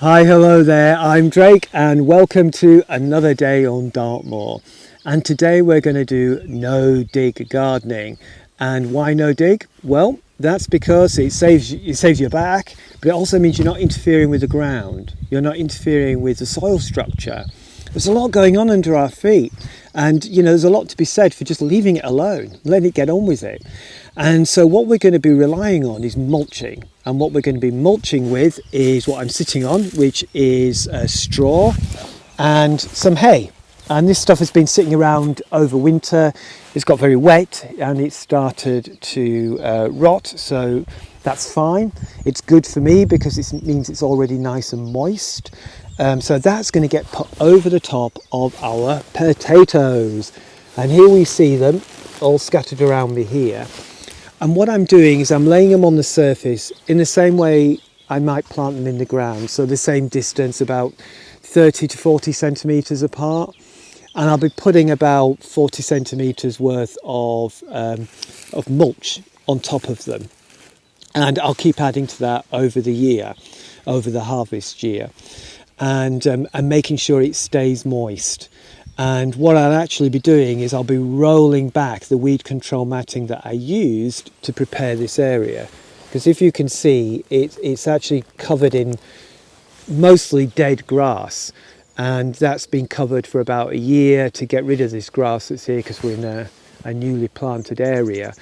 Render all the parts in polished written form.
Hi, hello there, I'm Drake and welcome to another day on Dartmoor. And today we're going to do no dig gardening. And why no dig? Well, that's because it saves your back, but it also means you're not interfering with the ground. You're not interfering with the soil structure. There's a lot going on under our feet, and there's a lot to be said for just leaving it alone, letting it get on with it. And so what we're going to be relying on is mulching, and what we're going to be mulching with is what I'm sitting on, which is straw and some hay. And this stuff has been sitting around over winter. It's got very wet and it started to rot, so that's fine. It's good for me because it means it's already nice and moist. So that's going to get put over the top of our potatoes. And here we see them all scattered around me here. And what I'm doing is I'm laying them on the surface in the same way I might plant them in the ground. So the same distance, about 30 to 40 centimetres apart. And I'll be putting about 40 centimetres worth of mulch on top of them. And I'll keep adding to that over the year, over the harvest year. And making sure it stays moist. And what I'll actually be doing is I'll be rolling back the weed control matting that I used to prepare this area. Because if you can see, it's actually covered in mostly dead grass. And that's been covered for about a year to get rid of this grass that's here because we're in a newly planted area.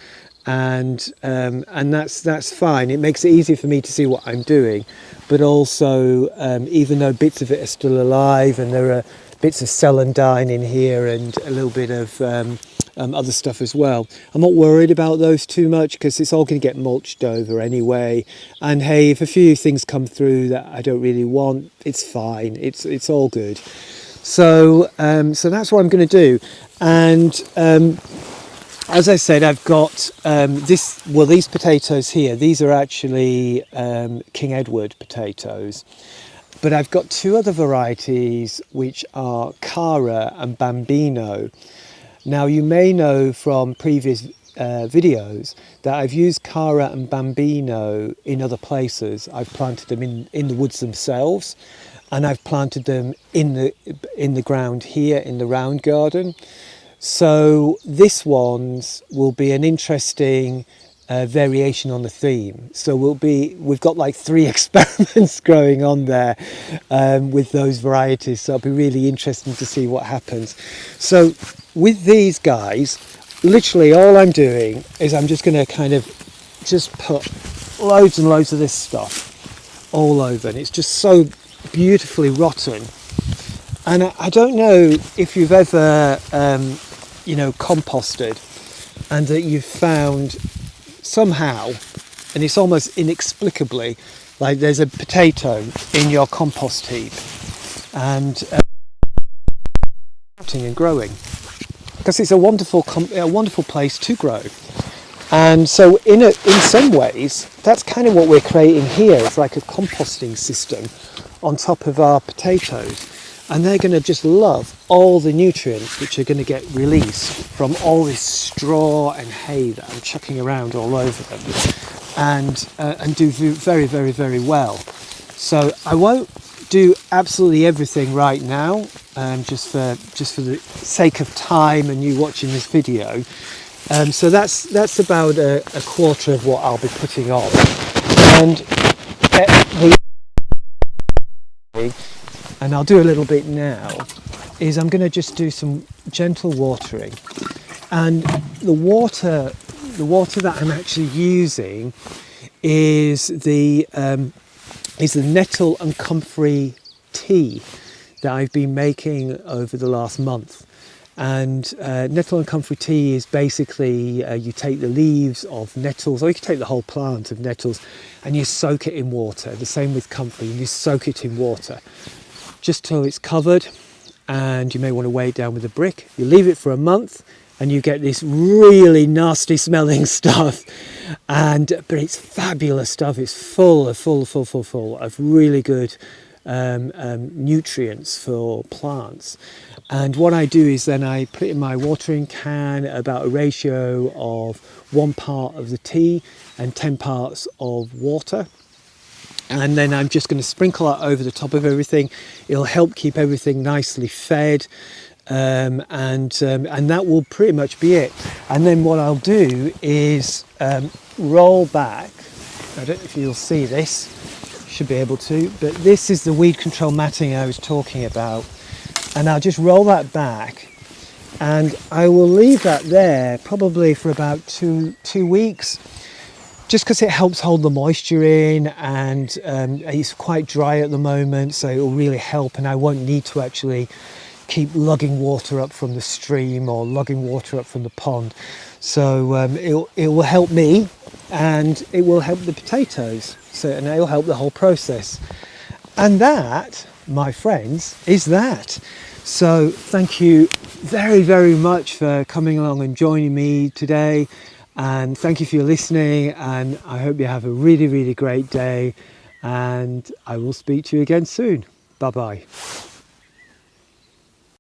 And that's fine. It makes it easier for me to see what I'm doing, but also even though bits of it are still alive and there are bits of celandine in here and a little bit of other stuff as well, I'm not worried about those too much because it's all going to get mulched over anyway. And hey, if a few things come through that I don't really want, it's fine. It's all good. So that's what I'm going to do. And as I said, I've got these potatoes here. These are actually King Edward potatoes. But I've got two other varieties which are Cara and Bambino. Now you may know from previous videos that I've used Cara and Bambino in other places. I've planted them in the woods themselves, and I've planted them in the ground here in the round garden. So this one's will be an interesting variation on the theme. So we've got like 3 experiments going on there with those varieties. So it'll be really interesting to see what happens. So with these guys, literally all I'm doing is I'm just going to kind of just put loads and loads of this stuff all over, and it's just so beautifully rotten. And I don't know if you've ever composted and that you've found somehow, and it's almost inexplicably, like there's a potato in your compost heap and growing, because it's a wonderful place to grow. And so in some ways that's kind of what we're creating here. It's like a composting system on top of our potatoes. And they're going to just love all the nutrients which are going to get released from all this straw and hay that I'm chucking around all over them, and do very, very, very well. So I won't do absolutely everything right now, just for the sake of time and you watching this video. So that's about a quarter of what I'll be putting on, and I'll do a little bit now, is I'm going to just do some gentle watering. And the water that I'm actually using is the nettle and comfrey tea that I've been making over the last month. And nettle and comfrey tea is basically you take the leaves of nettles, or you can take the whole plant of nettles, and you soak it in water. The same with comfrey, you soak it in water just till it's covered, and you may want to weigh it down with a brick. You leave it for a month and you get this really nasty smelling stuff, but it's fabulous stuff. It's full of really good nutrients for plants. And what I do is then I put it in my watering can about a ratio of 1 part of the tea and 10 parts of water. And then I'm just going to sprinkle that over the top of everything. It'll help keep everything nicely fed. And that will pretty much be it. And then what I'll do is roll back. I don't know if you'll see this, should be able to, but this is the weed control matting I was talking about. And I'll just roll that back, and I will leave that there probably for about two weeks, just because it helps hold the moisture in, and it's quite dry at the moment, so it will really help, and I won't need to actually keep lugging water up from the stream or lugging water up from the pond. So it will help me, and it will help the potatoes, and it will help the whole process. And that, my friends, is that. So thank you very, very much for coming along and joining me today, and thank you for your listening, and I hope you have a really, really great day, and I will speak to you again soon. Bye bye.